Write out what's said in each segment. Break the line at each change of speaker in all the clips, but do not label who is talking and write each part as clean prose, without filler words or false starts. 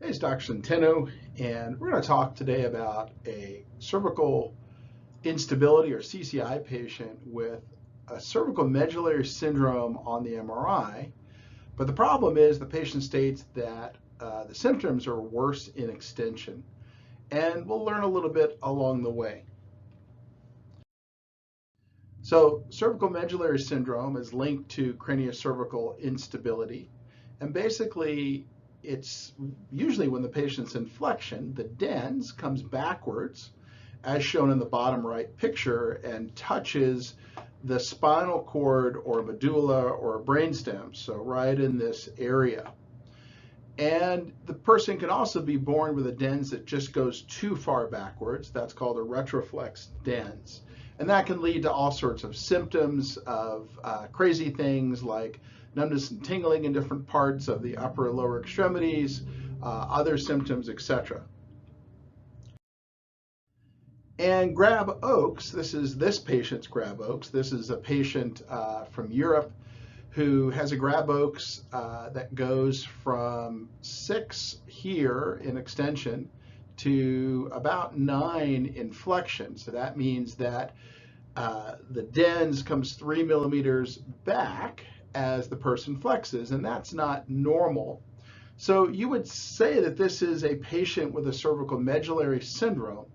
Hey, it's Dr. Centeno, and we're going to talk today about a cervical instability or CCI patient with a cervical medullary syndrome on the MRI. But the problem is the patient states that the symptoms are worse in extension, and we'll learn a little bit along the way. So cervical medullary syndrome is linked to craniocervical instability, and basically it's usually when the patient's in flexion, the dens comes backwards, as shown in the bottom right picture, and touches the spinal cord or medulla or brainstem, so right in this area. And the person can also be born with a dens that just goes too far backwards. That's called a retroflex dens. And that can lead to all sorts of symptoms of crazy things like numbness and tingling in different parts of the upper and lower extremities, other symptoms, etc. And Grab Oaks, this is this patient's Grab Oaks. This is a patient from Europe who has a Grab Oaks that goes from 6 here in extension to about 9 in flexion. So that means that the dens comes 3 millimeters back as the person flexes, and that's not normal. So you would say that this is a patient with a cervical medullary syndrome.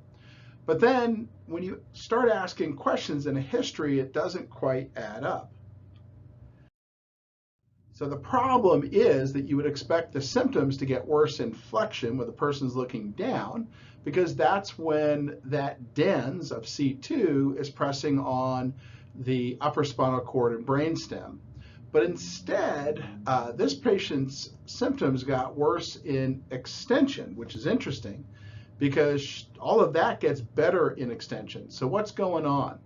But then when you start asking questions in a history, it doesn't quite add up. So the problem is that you would expect the symptoms to get worse in flexion when the person's looking down, because that's when that dens of C2 is pressing on the upper spinal cord and brainstem. But instead, this patient's symptoms got worse in extension, which is interesting because all of that gets better in extension. So what's going on?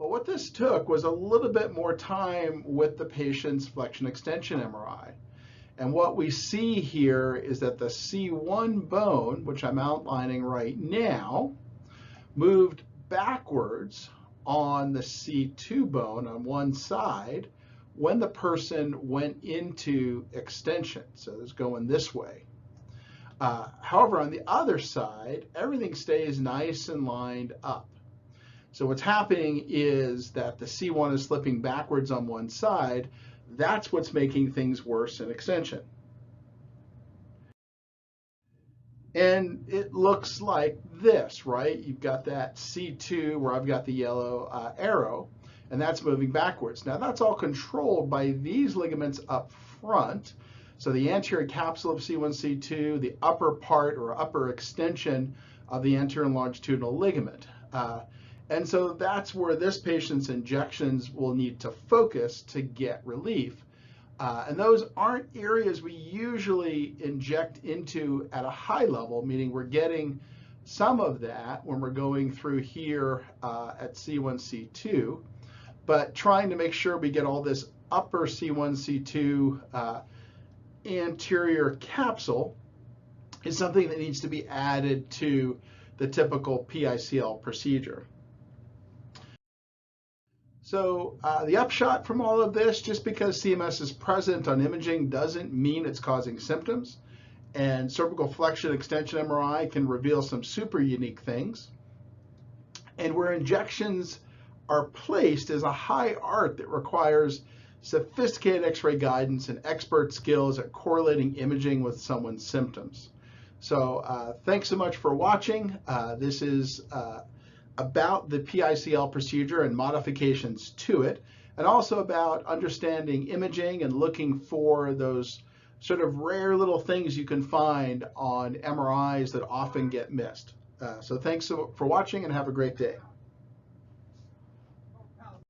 Well, what this took was a little bit more time with the patient's flexion extension MRI. And what we see here is that the C1 bone, which I'm outlining right now, moved backwards on the C2 bone on one side when the person went into extension. So it's going this way. However, on the other side, everything stays nice and lined up. So what's happening is that the C1 is slipping backwards on one side. That's what's making things worse in extension. And it looks like this, right? You've got that C2 where I've got the yellow arrow, and that's moving backwards. Now that's all controlled by these ligaments up front. So the anterior capsule of C1, C2, the upper part or upper extension of the anterior and longitudinal ligament. And so that's where this patient's injections will need to focus to get relief. And those aren't areas we usually inject into at a high level, meaning we're getting some of that when we're going through here at C1, C2, but trying to make sure we get all this upper C1, C2 anterior capsule is something that needs to be added to the typical PICL procedure. So the upshot from all of this, just because CMS is present on imaging doesn't mean it's causing symptoms. And cervical flexion extension MRI can reveal some super unique things. And where injections are placed is a high art that requires sophisticated X-ray guidance and expert skills at correlating imaging with someone's symptoms. So thanks so much for watching. This is about the PICL procedure and modifications to it, and also about understanding imaging and looking for those sort of rare little things you can find on MRIs that often get missed. So thanks for watching and have a great day.